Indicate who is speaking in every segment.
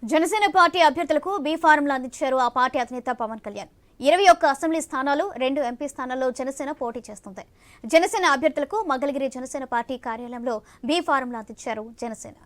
Speaker 1: Janasena party అభ్యర్థులకు B ఫారంలు అందించారు ఆ పార్టీ అధినేత పవన్ కళ్యాణ్. 21 అసెంబ్లీ స్థానాలు, 2 ఎంపీ స్థానాల్లో జనసేన పోటీ చేస్తుంది. జనసేన అభ్యర్థులకు మంగళగిరి జనసేన పార్టీ కార్యాలయంలో బి ఫారంలు అందించారు జనసేన.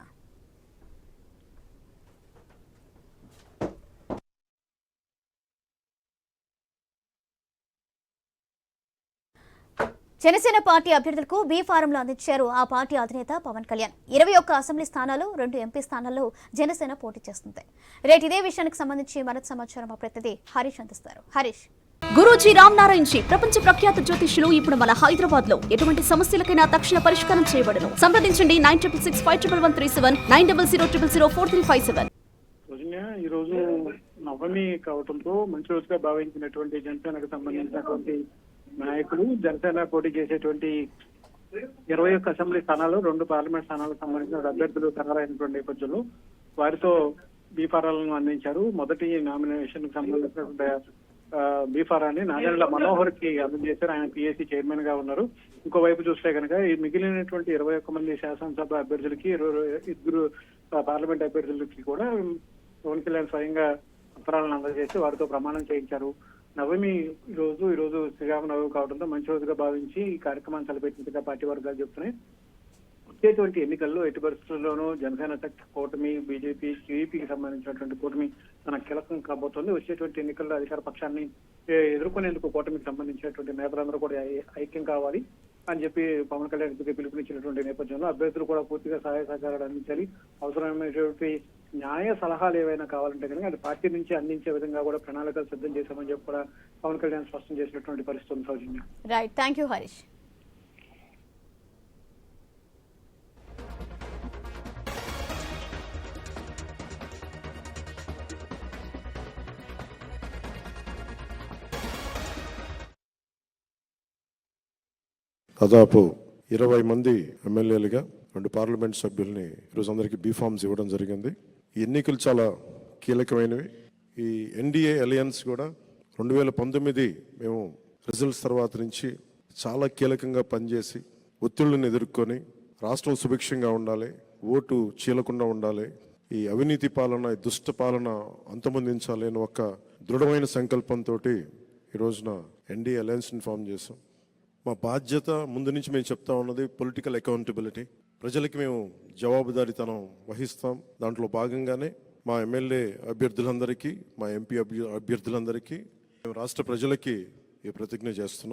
Speaker 1: జనసేన పార్టీ అభ్యర్థులకు బి ఫారంలు అందించారు ఆ పార్టీ అధినేత పవన్ కళ్యాణ్. 21 అసెంబ్లీ స్థానాలు, 2 ఎంపీ స్థానాల్లో జనసేన పోటీ చేస్తుంది. రేటు ఇదే విషయానికి సంబంధించి మరింత సమాచారం మా ప్రతినిధి హరీష్ అందిస్తారు. హరీష్.
Speaker 2: గురూజీ రామ్ నారాయణ్ జీ ప్రపంచ ప్రఖ్యాత జ్యోతిష్యులు ఇప్పుడు మన హైదరాబాద్ లో ఎటువంటి సమస్యలకైనా తక్షణ పరిష్కారం చేయబడును. సంప్రదించండి 96651137 9000004357.
Speaker 3: ఈ రోజు నవమి కావడంతో మంచి రోజుగా భావించినటువంటి జనసేనకు సంబంధించినటువంటి నాయకులు జనసేన పోటీ చేసేటువంటి 21 అసెంబ్లీ స్థానాలు, 2 పార్లమెంట్ స్థానాలకు సంబంధించిన అభ్యర్థులు ఖరారైనటువంటి నేపథ్యంలో వారితో బీఫారాలను అందించారు. మొదటి నామినేషన్ కు సంబంధించినటువంటి బీఫారాన్ని నాగేంద్ర మనోహర్ కి అందజేశారు. ఆయన పిఎస్సి చైర్మన్ గా ఉన్నారు. ఇంకోవైపు చూస్తే కనుక ఈ మిగిలినటువంటి 21 మంది శాసనసభ అభ్యర్థులకి, 2 పార్లమెంట్ అభ్యర్థులకి కూడా పవన్ కళ్యాణ్ స్వయంగా పత్రాలను అందజేసి వారితో ప్రమాణం చేయించారు. నవమి ఈ రోజు శ్రీరామనవమి కావడంతో మంచి రోజుగా భావించి ఈ కార్యక్రమాన్ని తలపెట్టినట్టుగా పార్టీ వర్గాలు చెప్తున్నాయి. వచ్చేటువంటి ఎన్నికల్లో ఎట్టి పరిస్థితుల్లోనూ జనసేన కూటమి, బీజేపీ, టీడీపీకి సంబంధించినటువంటి కూటమి తన కీలకం కాబోతోంది. వచ్చేటువంటి ఎన్నికల్లో అధికార పక్షాన్ని ఎదుర్కొనేందుకు కూటమికి సంబంధించినటువంటి నేతలందరూ కూడా ఐక్యం కావాలి అని చెప్పి పవన్ కళ్యాణ్ పిలుపునిచ్చినటువంటి నేపథ్యంలో అభ్యర్థులు కూడా పూర్తిగా సహాయ సహకారాలు అందించాలి. అవసరమైనటువంటి న్యాయ సలహాలు ఏవైనా కావాలంటే కనుక అది పార్టీ నుంచి అందించే విధంగా కూడా ప్రణాళికలు సిద్ధం చేశామని చెప్పి కూడా పవన్ కళ్యాణ్ స్పష్టం చేసినటువంటి పరిస్థితి ఉంది. Soujanya.
Speaker 1: Right, thank you Harish.
Speaker 4: దాదాపు 20 మంది ఎమ్మెల్యేలుగా 2 పార్లమెంట్ సభ్యుల్ని ఈరోజు అందరికీ బీఫామ్స్ ఇవ్వడం జరిగింది. ఈ ఎన్నికలు చాలా కీలకమైనవి. ఈ ఎన్డీఏ అలయన్స్ కూడా 2019 మేము రిజల్ట్స్ తర్వాత నుంచి చాలా కీలకంగా పనిచేసి ఒత్తిళ్లను ఎదుర్కొని రాష్ట్రం సుభిక్షంగా ఉండాలి, ఓటు చీలకుండా ఉండాలి, ఈ అవినీతి పాలన, ఈ దుష్ట పాలన అంతమొందించాలి అని ఒక దృఢమైన సంకల్పంతో ఈ రోజున ఎన్డీఏ అలయన్స్ని ఫామ్ చేసాం. మా బాధ్యత ముందు నుంచి మేము చెప్తా ఉన్నది పొలిటికల్ అకౌంటబిలిటీ. ప్రజలకి మేము జవాబుదారీతనం వహిస్తాం. దాంట్లో భాగంగానే మా ఎమ్మెల్యే అభ్యర్థులందరికీ, మా ఎంపీ అభ్యర్థులందరికీ మేము రాష్ట్ర ప్రజలకి ఈ ప్రతిజ్ఞ చేస్తున్నాం.